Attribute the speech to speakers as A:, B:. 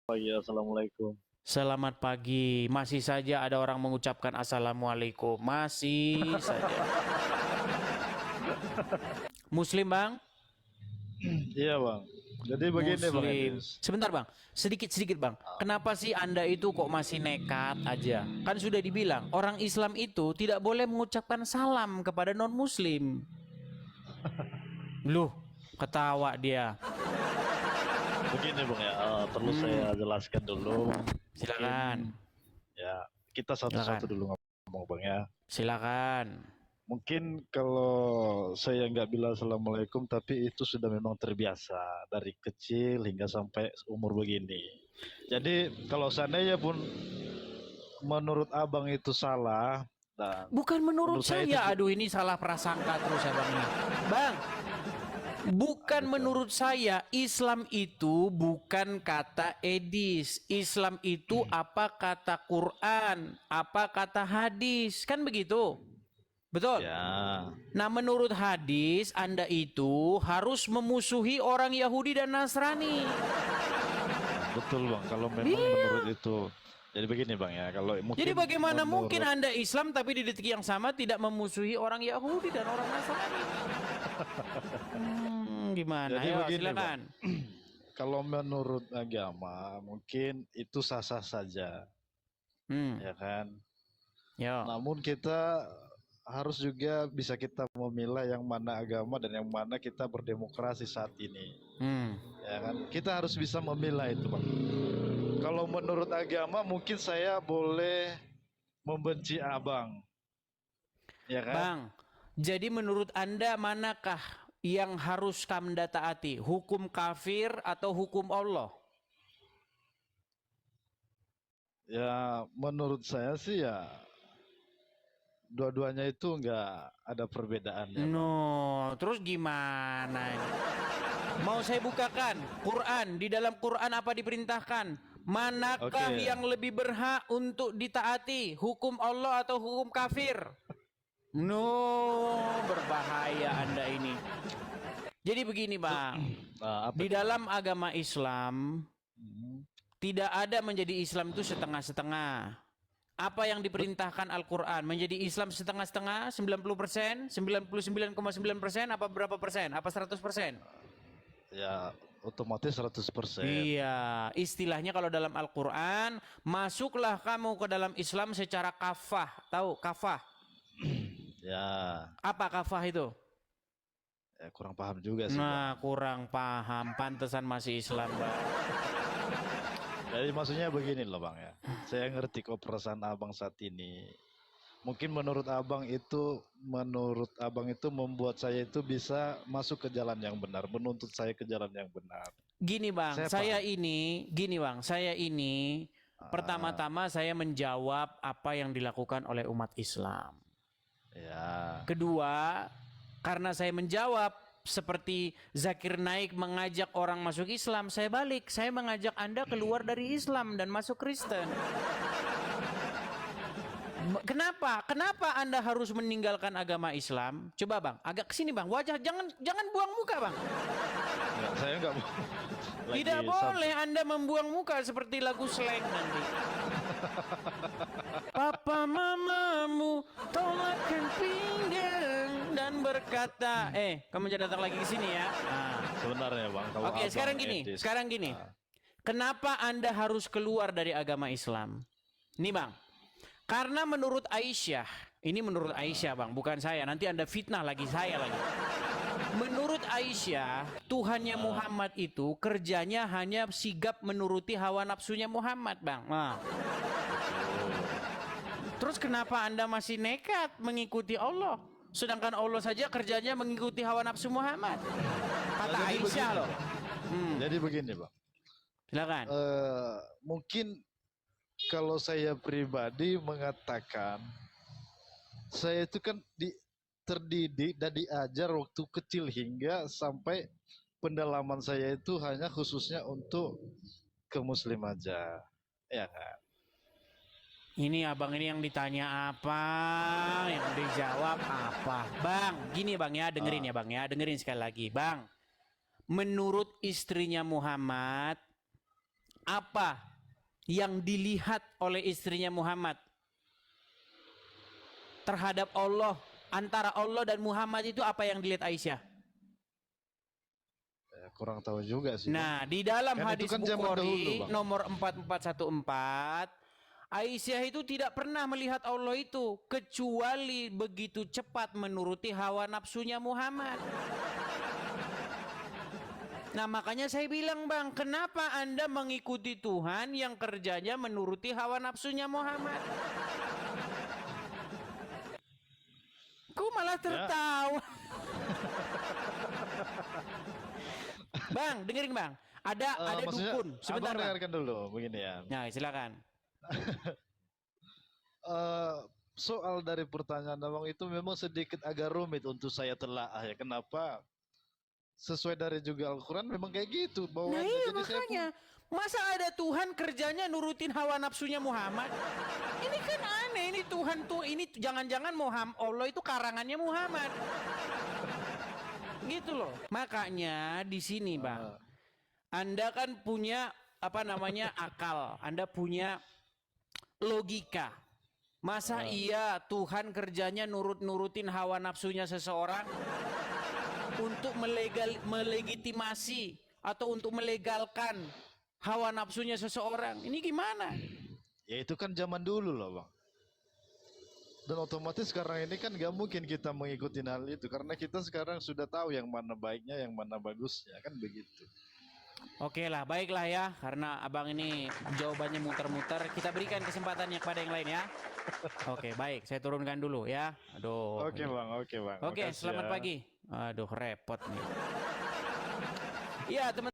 A: Pagi, assalamualaikum.
B: Selamat pagi. Masih saja ada orang mengucapkan assalamualaikum. Masih saja. Muslim, Bang?
A: Iya bang. Jadi begini bang
B: Muslim.
A: Edis.
B: Sebentar, Bang. Sedikit-sedikit, Bang. Kenapa sih Anda itu kok masih nekat aja? Kan sudah dibilang, orang Islam itu tidak boleh mengucapkan salam kepada non-Muslim. Loh, ketawa dia.
A: Begini bang ya, perlu saya jelaskan dulu. Mungkin
B: Silakan.
A: ya kita satu-satu
B: Silakan.
A: dulu ngomong bang ya.
B: Silakan.
A: Mungkin kalau saya nggak bilang assalamualaikum, tapi itu sudah memang terbiasa dari kecil hingga sampai umur begini. Jadi kalau seandainya pun menurut abang itu salah, dan
B: Bukan menurut
A: menurut saya itu
B: saya. Aduh, ini salah prasangka terus ya, Bang. Bang, bukan
A: betul.
B: menurut saya. Islam itu bukan kata edis. Islam itu apa kata Quran, apa kata hadis. Kan begitu? Betul?
A: Ya,
B: Nah, menurut hadis, Anda itu harus memusuhi orang Yahudi dan Nasrani.
A: betul bang. Kalau memang
B: Iya.
A: menurut itu, jadi begini bang ya. Kalau
B: Jadi
A: mungkin
B: bagaimana mungkin
A: menurut
B: Anda Islam tapi di detik yang sama tidak memusuhi orang Yahudi dan orang Nasrani? Gimana?
A: Jadi
B: Ayo,
A: begini, Bang.
B: silakan.
A: Kalau menurut agama, mungkin itu sah-sah saja,
B: Hmm,
A: ya kan?
B: yo.
A: Namun kita harus juga bisa kita memilah yang mana agama dan yang mana kita berdemokrasi saat ini,
B: Hmm.
A: ya kan? Kita harus bisa memilah itu, Bang. Kalau menurut agama, mungkin saya boleh membenci abang, ya kan?
B: Bang, jadi menurut Anda manakah yang harus Anda taati? Hukum kafir atau hukum Allah?
A: Ya, menurut saya sih ya dua-duanya itu nggak ada perbedaannya, Bang.
B: No, terus gimana ini? Mau saya bukakan Quran. Di dalam Quran apa diperintahkan? Manakah
A: Oke.
B: yang lebih berhak untuk ditaati? Hukum Allah atau hukum kafir? No, berbahaya Anda ini. Jadi begini, Bang.
A: Nah, apa
B: Di
A: itu, Bang?
B: dalam agama Islam
A: Hmm.
B: tidak ada menjadi Islam itu setengah-setengah. Apa yang diperintahkan Al-Quran? Menjadi Islam setengah-setengah, 90%, 99,9%, apa berapa persen? Apa 100%?
A: Ya, otomatis 100%.
B: Iya, istilahnya kalau dalam Al-Quran, masuklah kamu ke dalam Islam secara kafah. Tahu kafah?
A: Ya,
B: Apa kafah itu?
A: ya kurang paham juga sih, Bang.
B: Nah, kurang paham. Pantesan masih Islam, Bang.
A: Jadi maksudnya begini loh, Bang ya. Saya ngerti kok perasaan Abang saat ini. Mungkin menurut Abang itu membuat saya itu bisa masuk ke jalan yang benar, menuntut saya ke jalan yang benar.
B: Gini Bang,
A: Saya paham.
B: saya ini
A: Ah,
B: pertama-tama saya menjawab apa yang dilakukan oleh umat Islam.
A: ya,
B: Kedua, karena saya menjawab seperti Zakir Naik mengajak orang masuk Islam, saya balik, saya mengajak Anda keluar dari Islam dan masuk Kristen. Kenapa? Kenapa Anda harus meninggalkan agama Islam? Coba Bang, agak kesini Bang, wajah jangan jangan buang muka Bang.
A: saya nggak mau lagi
B: Tidak boleh Anda membuang muka seperti lagu slang nanti. Papa mamamu tolakkan pinggang dan berkata, kamu jangan datang lagi ke sini ya. Nah.
A: sebenarnya, Bang. Kalau
B: Oke,
A: Abang
B: sekarang
A: Edis,
B: gini. Kenapa Anda harus keluar dari agama Islam? Nih Bang, karena menurut Aisyah, ini menurut Aisyah Bang, bukan saya. Nanti Anda fitnah lagi saya lagi. Menurut Aisyah, Tuhannya Muhammad itu kerjanya hanya sigap menuruti hawa nafsunya Muhammad, Bang. Nah, terus kenapa Anda masih nekat mengikuti Allah? Sedangkan Allah saja kerjanya mengikuti hawa nafsu Muhammad. Kata
A: jadi
B: Aisyah
A: begini,
B: loh.
A: jadi begini, Bang.
B: Silakan.
A: Mungkin kalau saya pribadi mengatakan, saya itu kan terdidik dan diajar waktu kecil hingga sampai pendalaman saya itu hanya khususnya untuk ke Muslim aja, ya kan?
B: Ini abang ini yang ditanya apa, yang dijawab apa. Bang, gini bang ya, dengerin ya bang ya, dengerin sekali lagi. Bang, menurut istrinya Muhammad, apa yang dilihat oleh istrinya Muhammad terhadap Allah, antara Allah dan Muhammad itu apa yang dilihat Aisyah?
A: Kurang tahu juga sih.
B: Nah, di dalam
A: Kan itu
B: hadis
A: kan zaman dahulu,
B: Bukhari
A: Bang.
B: nomor 4414, Aisyah itu tidak pernah melihat Allah itu kecuali begitu cepat menuruti hawa nafsunya Muhammad. Nah, makanya saya bilang, Bang, kenapa Anda mengikuti Tuhan yang kerjanya menuruti hawa nafsunya Muhammad? Kok malah tertawa? Bang, dengerin Bang. Ada
A: Maksudnya,
B: dukun. Sebentar,
A: Abang
B: Bang.
A: dengarkan dulu begini ya.
B: Nah, silakan.
A: Soal dari pertanyaan Abang itu memang sedikit agak rumit untuk saya telaah ya. Kenapa? Sesuai dari juga Al-Quran memang kayak gitu
B: Nah
A: bawaannya.
B: iya
A: Jadi saya
B: makanya. Masa ada Tuhan kerjanya nurutin hawa nafsunya Muhammad? Ini kan aneh. Ini Tuhan tuh, ini jangan-jangan Allah itu karangannya Muhammad. Gitu loh. Makanya di sini, Bang. Anda kan punya akal. Anda punya logika. Masa iya Tuhan kerjanya nurutin hawa nafsunya seseorang untuk melegitimasi atau untuk melegalkan hawa nafsunya seseorang? Ini gimana?
A: ya itu kan zaman dulu loh Bang. Dan otomatis sekarang ini kan gak mungkin kita mengikuti hal itu. Karena kita sekarang sudah tahu yang mana baiknya, yang mana bagusnya. Kan begitu.
B: Oke lah, baiklah ya. Karena abang ini jawabannya muter-muter, kita berikan kesempatannya kepada yang lain ya. Oke, baik. Saya turunkan dulu ya. Aduh.
A: Oke Bang, oke Bang.
B: Oke,
A: Makasih
B: selamat
A: ya.
B: pagi. Aduh, repot nih. Iya, teman.